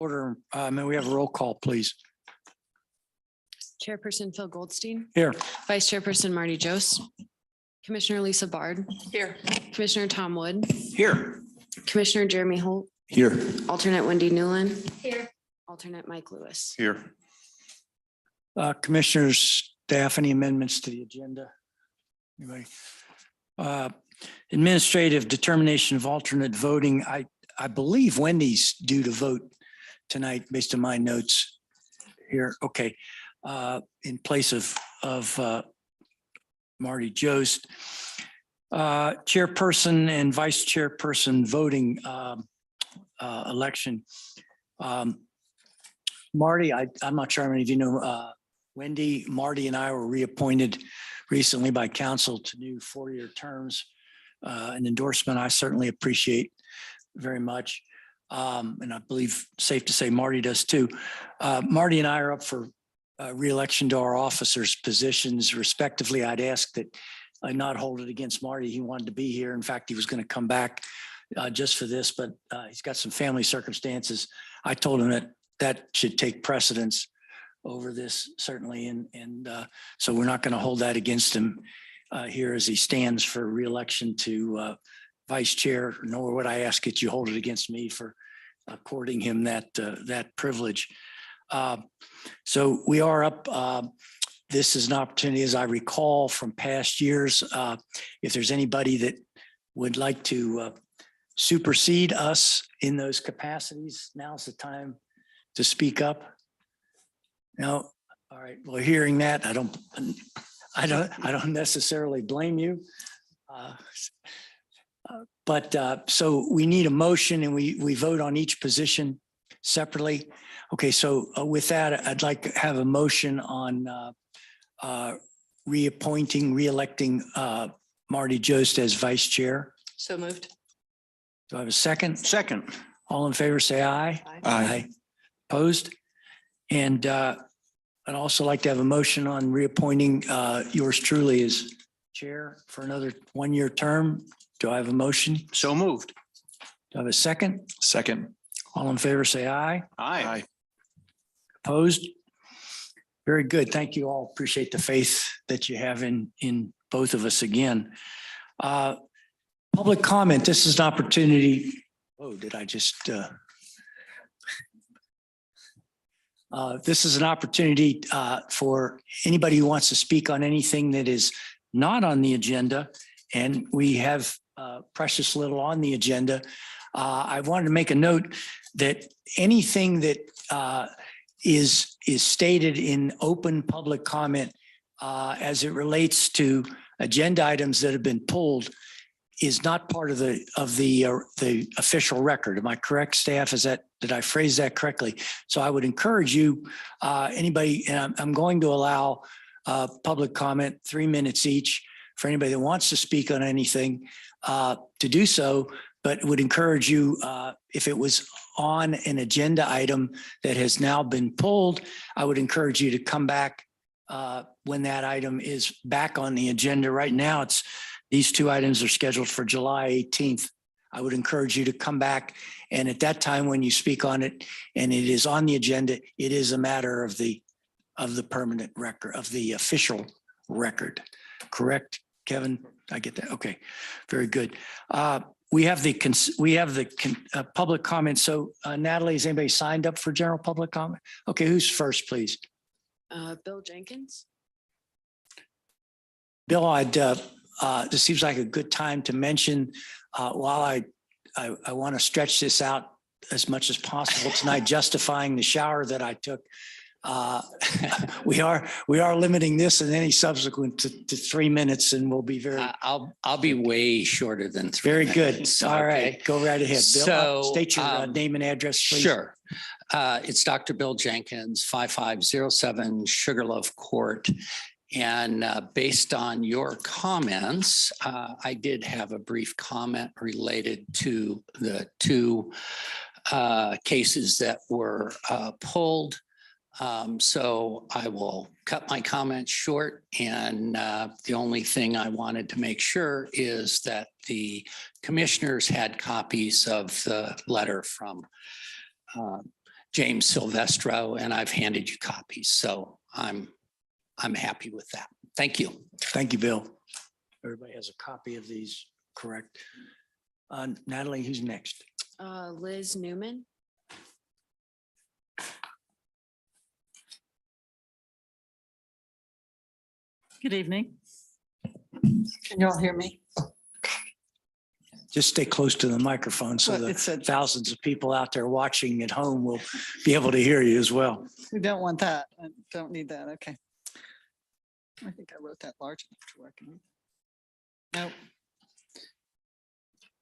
Order, may we have a roll call, please? Chairperson Phil Goldstein, Here. Vice Chairperson Marty Jost, Commissioner Lisa Bard, Here. Commissioner Tom Wood, Here. Commissioner Jeremy Holt, Here. alternate Wendy Newland, Here. alternate Mike Lewis. Here. Commissioners, staff, any amendments to the agenda? Anybody? Administrative determination of alternate voting. I believe Wendy's due to vote tonight based on my notes here. Okay. In place of Marty Jost. Chairperson and vice chairperson voting election. Marty, I'm not sure how many of you know, Wendy, Marty and I were reappointed recently by council to new 4-year terms. An endorsement I certainly appreciate very much. And I believe safe to say Marty does too. Marty and I are up for re-election to our officers' positions respectively. I'd ask that I not hold it against Marty. He wanted to be here. In fact, he was going to come back just for this, but he's got some family circumstances. I told him that should take precedence over this certainly. And so we're not going to hold that against him here as he stands for re-election to vice chair, nor would I ask that you hold it against me for according him that privilege. So we are up. This is an opportunity, as I recall from past years, if there's anybody that would like to supersede us in those capacities, now's the time to speak up. No, all right. Well, hearing that, I don't necessarily blame you. But so we need a motion and we vote on each position separately. Okay, so with that, I'd like to have a motion on re-electing Marty Jost as vice chair. So moved. Do I have a second? Second. All in favor, say aye. Aye. Opposed? And I'd also like to have a motion on reappointing yours truly as chair for another 1-year term. Do I have a motion? So moved. Do I have a second? Second. All in favor, say aye. Aye. Opposed? Very good. Thank you all. Appreciate the faith that you have in both of us again. Public comment. This is an opportunity. Oh, did I just? This is an opportunity for anybody who wants to speak on anything that is not on the agenda, and we have precious little on the agenda. I wanted to make a note that anything that is stated in open public comment as it relates to agenda items that have been pulled is not part of the official record. Am I correct, staff? Did I phrase that correctly? So I would encourage you, anybody, and I'm going to allow public comment, 3 minutes each for anybody that wants to speak on anything to do so, but would encourage you, if it was on an agenda item that has now been pulled, I would encourage you to come back when that item is back on the agenda. Right now, these 2 items are scheduled for July 18th. I would encourage you to come back, and at that time when you speak on it and it is on the agenda, it is a matter of the permanent record, of the official record. Correct, Kevin? I get that. Okay, very good. We have the public comment. So Natalie, has anybody signed up for general public comment? Okay, who's first, please? Bill Jenkins. Bill, this seems like a good time to mention, while I want to stretch this out as much as possible tonight, justifying the shower that I took. We are limiting this and any subsequent to 3 minutes, and we'll be very. I'll be way shorter than 3 Very minutes. good. All right, Okay. go right ahead. Bill, So, state your name and address, please. Sure. It's Dr. Bill Jenkins, 5507 Sugarloaf Court. And based on your comments, I did have a brief comment related to the 2 cases that were pulled. So I will cut my comments short. And the only thing I wanted to make sure is that the commissioners had copies of the letter from James Silvestro, and I've handed you copies. So I'm happy with that. Thank you. Thank you, Bill. Everybody has a copy of these, correct? Natalie, who's next? Liz Newman. Good evening. Can you all hear me? Just stay close to the microphone so Well, the it said- thousands of people out there watching at home will be able to hear you as well. We don't want that. I don't need that. Okay. I think I wrote that large enough to work. Nope.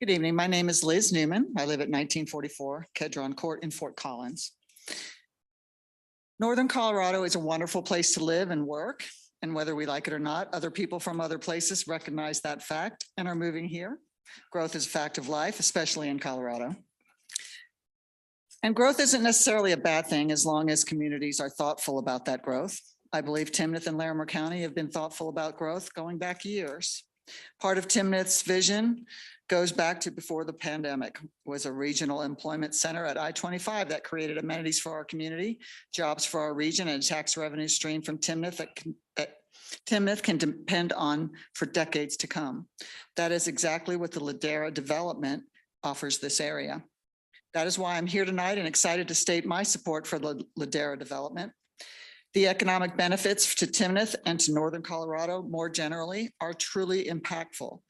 Good evening. My name is Liz Newman. I live at 1944 Kedron Court in Fort Collins. Northern Colorado is a wonderful place to live and work. And whether we like it or not, other people from other places recognize that fact and are moving here. Growth is a fact of life, especially in Colorado. And growth isn't necessarily a bad thing as long as communities are thoughtful about that growth. I believe Timnath and Larimer County have been thoughtful about growth going back years. Part of Timnath's vision goes back to before the pandemic, was a regional employment center at I-25 that created amenities for our community, jobs for our region, and a tax revenue stream from Timnath that Timnath can depend on for decades to come. That is exactly what the Ladera development offers this area. That is why I'm here tonight and excited to state my support for the Ladera development. The economic benefits to Timnath and to Northern Colorado more generally are truly impactful.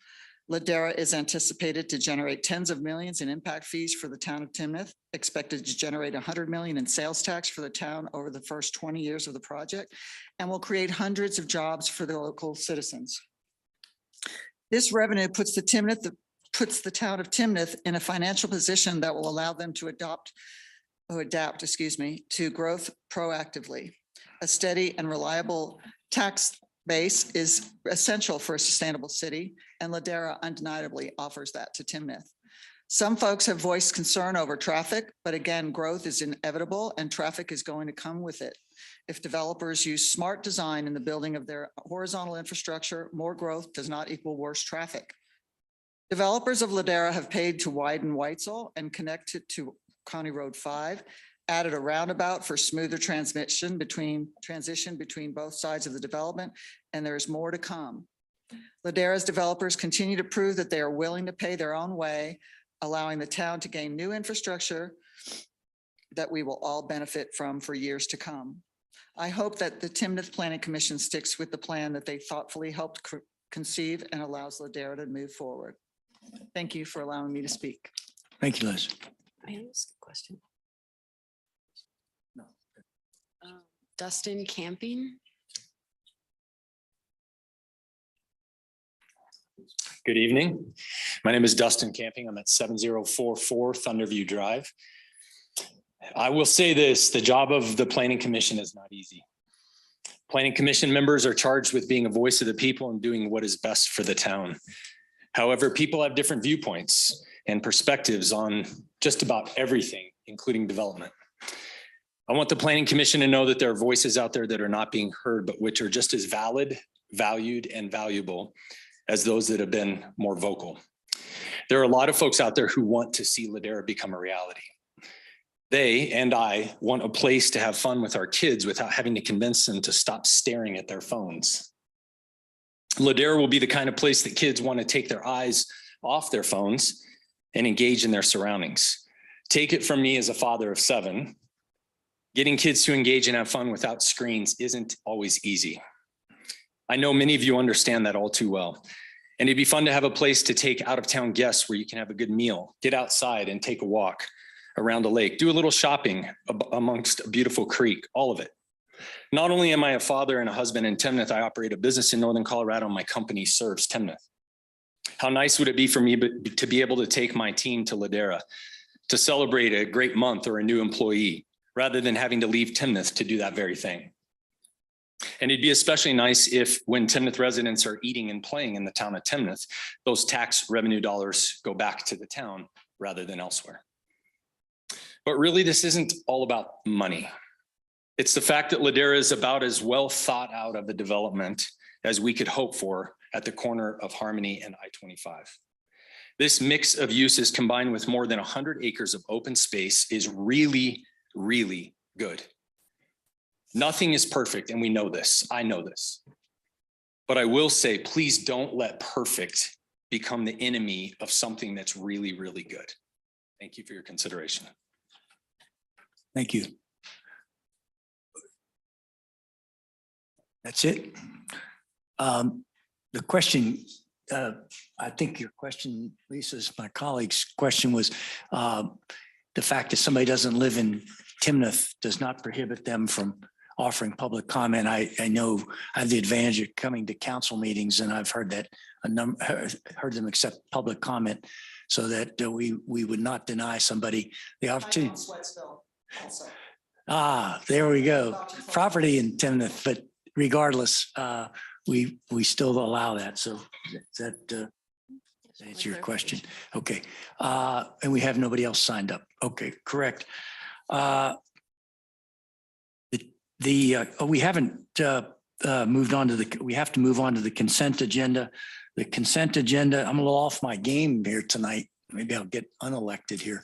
Ladera is anticipated to generate tens of millions in impact fees for the town of Timnath, expected to generate 100 million in sales tax for the town over the first 20 years of the project, and will create hundreds of jobs for the local citizens. This revenue puts the town of Timnath in a financial position that will allow them to adapt to growth proactively. A steady and reliable tax base is essential for a sustainable city, and Ladera undeniably offers that to Timnath. Some folks have voiced concern over traffic, but again, growth is inevitable and traffic is going to come with it. If developers use smart design in the building of their horizontal infrastructure, more growth does not equal worse traffic. Developers of Ladera have paid to widen Weitzel and connect it to County Road 5, added a roundabout for smoother transition between both sides of the development, and there's more to come. Ladera's developers continue to prove that they are willing to pay their own way, allowing the town to gain new infrastructure that we will all benefit from for years to come. I hope that the Timnath Planning Commission sticks with the plan that they thoughtfully helped conceive and allows Ladera to move forward. Thank you for allowing me to speak. Thank you, Liz. I ask a question. Dustin Camping. Good evening. My name is Dustin Camping. I'm at 7044 Thunderview Drive. I will say this, the job of the Planning Commission is not easy. Planning Commission members are charged with being a voice of the people and doing what is best for the town. However, people have different viewpoints and perspectives on just about everything, including development. I want the Planning Commission to know that there are voices out there that are not being heard, but which are just as valid, valued, and valuable as those that have been more vocal. There are a lot of folks out there who want to see Ladera become a reality. They and I want a place to have fun with our kids without having to convince them to stop staring at their phones. Ladera will be the kind of place that kids want to take their eyes off their phones and engage in their surroundings. Take it from me as a father of 7. Getting kids to engage and have fun without screens isn't always easy. I know many of you understand that all too well. And it'd be fun to have a place to take out of town guests where you can have a good meal, get outside and take a walk around a lake, do a little shopping amongst a beautiful creek, all of it. Not only am I a father and a husband in Timnath, I operate a business in Northern Colorado and my company serves Timnath. How nice would it be for me to be able to take my team to Ladera to celebrate a great month or a new employee, rather than having to leave Timnath to do that very thing. And it'd be especially nice if when Timnath residents are eating and playing in the town of Timnath, those tax revenue dollars go back to the town rather than elsewhere. But really, this isn't all about money. It's the fact that Ladera is about as well thought out of a development as we could hope for at the corner of Harmony and I-25. This mix of uses combined with more than 100 acres of open space is really, really good. Nothing is perfect, and we know this. I know this. But I will say, please don't let perfect become the enemy of something that's really, really good. Thank you for your consideration. Thank you. That's it. The question, I think your question, Lisa's, my colleague's question was, the fact that somebody doesn't live in Timnath does not prohibit them from offering public comment. I know I have the advantage of coming to council meetings, and I've heard that heard them accept public comment, so that we would not deny somebody the opportunity. Ah, there we go. Property in Timnath, but regardless, we still allow that. So that answer your question. Okay. And we have nobody else signed up. Okay, correct. We haven't moved on to we have to move on to the consent agenda. The consent agenda, I'm a little off my game here tonight. Maybe I'll get unelected here.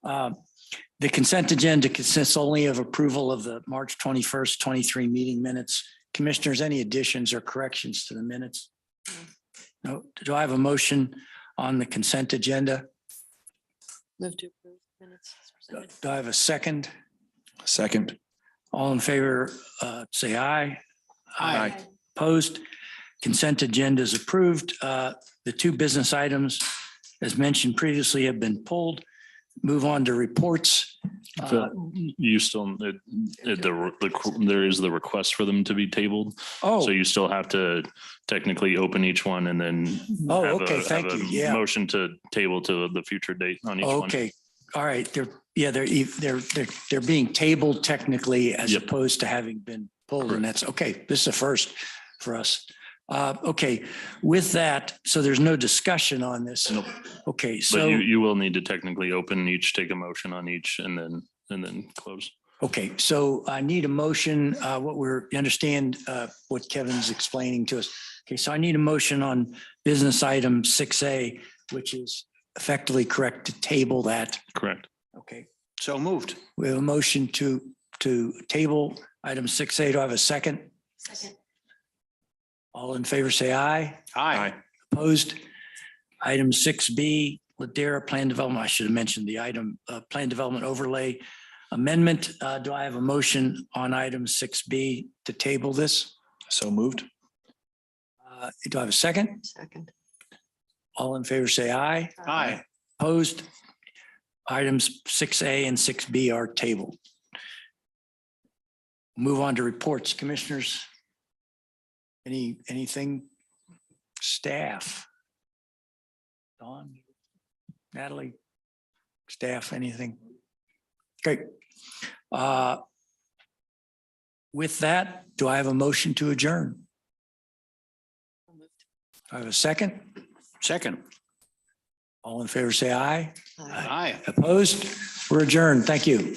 The consent agenda consists only of approval of the March 21st, 23 meeting minutes. Commissioners, any additions or corrections to the minutes? No. Do I have a motion on the consent agenda? Move to approve minutes as presented. Do I have a second? Second. All in favor, say aye. Aye. Opposed? Consent agenda is approved. The two business items, as mentioned previously, have been pulled. Move on to reports. You still, there is the request for them to be tabled. Oh, So you still have to technically open each one and then oh, have okay, thank you. Yeah. motion to table to the future date on each one. Okay. All right. They're being tabled technically as Yep. opposed to having been pulled, and that's okay. This is a first for us. Okay, with that, so there's no discussion on this. Nope. Okay, But so, you will need to technically open each, take a motion on each and then close. okay, so I need a motion, you understand what Kevin's explaining to us. Okay, so I need a motion on business item 6A, which is effectively correct to table that. Correct. Okay, So moved. we have a motion to table item 6A. Do I have a second? Second. All in favor, say aye. Aye. Opposed? Item 6B, Ladera Plan Development. I should have mentioned the item, Plan Development Overlay Amendment. Do I have a motion on item 6B to table this? So moved. Do I have a second? Second. All in favor, say aye. Aye. Opposed? Items 6A and 6B are tabled. Move on to reports. Commissioners, anything? Staff? Dawn? Natalie? Staff, anything? Great. With that, do I have a motion to adjourn? Do I have a second? Second. All in favor, say aye. Aye. Opposed? We're adjourned. Thank you.